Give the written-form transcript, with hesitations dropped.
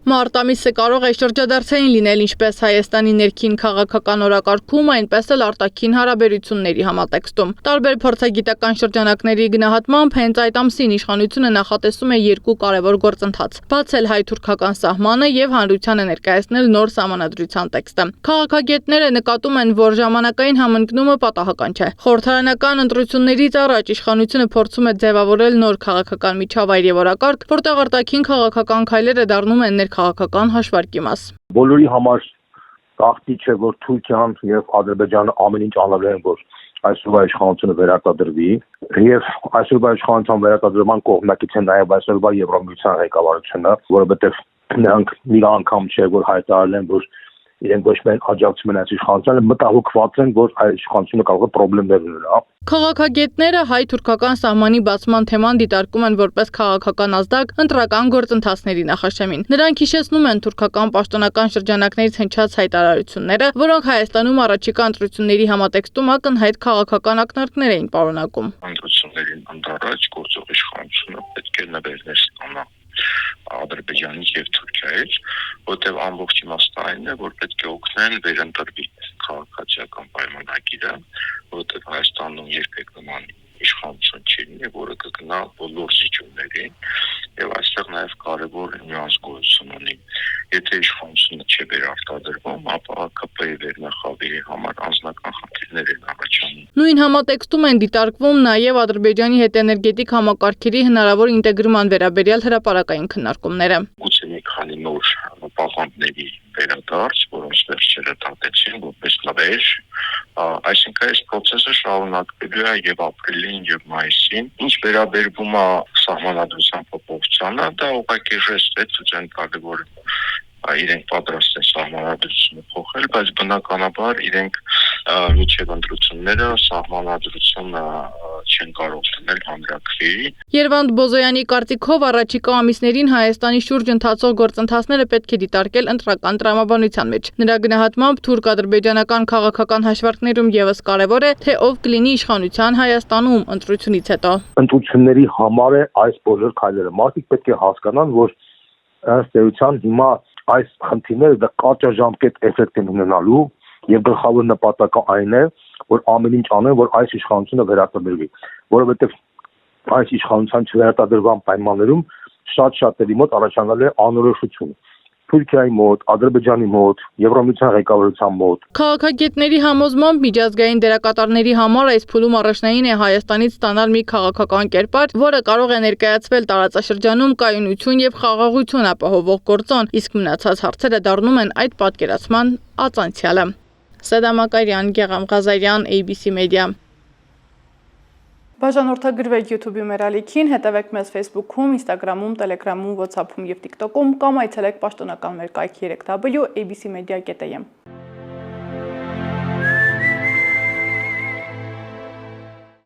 Մարտ ամիսը կարող է շրջադարձային լինել ինչպես Հայաստանի ներքին քաղաքական օրակարգում, այնպես էլ արտաքին հարաբերությունների համատեքստում։ Տարբեր փորձագիտական շրջանակների գնահատմամբ հենց այդ ամսին իշխանությունը նախատեսում է երկու կարևոր գործընթաց՝ բացել հայ-թուրքական սահմանը եւ հանրությանը ներկայացնել նոր սահմանադրության տեքստը։ Քաղաքագետները նկատում են, որ ժամանակային համընկնումը պատահական չէ։ Խորհրդարանական ընտրություններից առաջ իշխանությունը փորձում է ձևավորել նոր քաղաքական միջավայր եւ օրակարգ, որտեղ արտաքին քաղաքական քայլերը դառնում են քաղաքական հաշվարկի մաս։ Բոլորի համար գաղտնի չէ, որ Թուրքիան եւ Ադրբեջանը ամեն ինչ անում են, որ այսօրվա իշխանությունը վերարտադրվի, եւ այսօրվա իշխանության վերարտադրման կողմնակից է նաեւ այսօրվա Եվրամիության ղեկավարությունը, որովհետեւ նրանք մի անգամ չէ, որ հայտարարել են, որ իրենք ոչ միայն աջակցում են այս իշխանությանը, մտահոգված են, որ այս իշխանությունը կարող է խնդիրներ ունենա։ Քաղաքագետները հայ-թուրքական սահմանի բացման թեման դիտարկում են որպես քաղաքական ազդակ ընտրական գործընթացների նախաշեմին։ Նրանք հիշեցնում են թուրքական պաշտոնական շրջանակներից հնչած հայտարարությունները, որոնք Հայաստանում առաջիկա ընտրությունների համատեքստում ակնհայտ քաղաքական ակնարկներ էին պարունակում։ Ընտրություններին ընդառաջ գործող իշխանությունը պետք է նվերներ ստանա Ադրբեջանից եւ Թուրքիայից, որտեղ ամբողջ իմաստը այն է, որ պետք է օգնեն վերընտրվի քաղաքացիական պայմանագիրը, որտեղ Հայաստանում երբեք նման իշխանություն չի լինի, որը կգնա բոլոր զիջումներին, եւ այստեղ նաեւ կարեւոր նյուանս գոյություն ունի։ Եթե իշխանությունը չի վերարտադրվում, ապա ԱԿՊ-ի վերնախավի համար անձնական խնդիրներ են առաջանում։ Նույն համատեքստում են դիտարկվում նաեւ Ադրբեջանի հետ էներգետիկ համակարգերի հնարավոր ինտեգրման վերաբերյալ հրապարակային քննարկումները։ Գուցե մի քանի նոր պահանջների վերադարձ, որոնց վերջերը դատեցին որպես նվեր, այսինքն այս process-ը շարունակվելու է եւ ապրիլին եւ մայիսին։ Ինչ վերաբերվում է սահմանադրության փոփոխությանը, դա ուղղակի ժեստ է, ցույց են տալի, որ իրենք պատրաստ են սահմանադրությունը փոխել, բայց բնականաբար իրենք միջև ընտրությունները սահմանադրությունը չեն կարող դնել հանրակրվի։ Երվանդ Բոզոյանի կարծիքով առաջիկա ամիսներին Հայաստանի շուրջ ընթացող գործընթացները պետք է դիտարկել ընտրական տրամաբանության մեջ։ Նրա գնահատմամբ թուրք-ադրբեջանական քաղաքական հաշվարկներում եւս կարեւոր է, թե ով կլինի իշխանության Հայաստանում ընտրությունից հետո։ Ընտրությունների համար է այս բոլոր քայլերը։ Մարդիկ պետք է հասկանան, որ ըստ էության հիմա այս խնդիրները դա կարճաժամկետ էֆեկտ են ունենալու եւ գլխավոր նպատակը այն է, որ ամեն ինչ անեն, որ այս իշխանությունը վերարտադրվի, որովհետեւ այս իշխանության չվերարտադրման պայմաններում շատ-շատերի մոտ առաջանալու է անորոշություն։ Թուրքիայի մոտ, Ադրբեջանի մոտ, Եվրամիության ղեկավարության մոտ։ Քաղաքագետների համոզմամբ միջազգային դերակատարների համար այս փուլում առաջնային է Հայաստանից ստանալ մի քաղաքական կերպար, որը կարող է ներկայացվել տարածաշրջանում կայունություն եւ խաղաղություն ապահովող գործոն, իսկ մնացած հարցերը դառնում են այդ պատկերացման ածանցյալը։ Սեդամակարյան, Գեգամ Ղազարյան, ABC Media։ Բաժանորդագրվեք YouTube-ի մեր ալիքին, հետևեք մեզ Facebook-ում, Instagram-ում, Telegram-ում, WhatsApp-ում եւ TikTok-ում կամ այցելեք պաշտոնական մեր կայքի 3w abcmedia.am։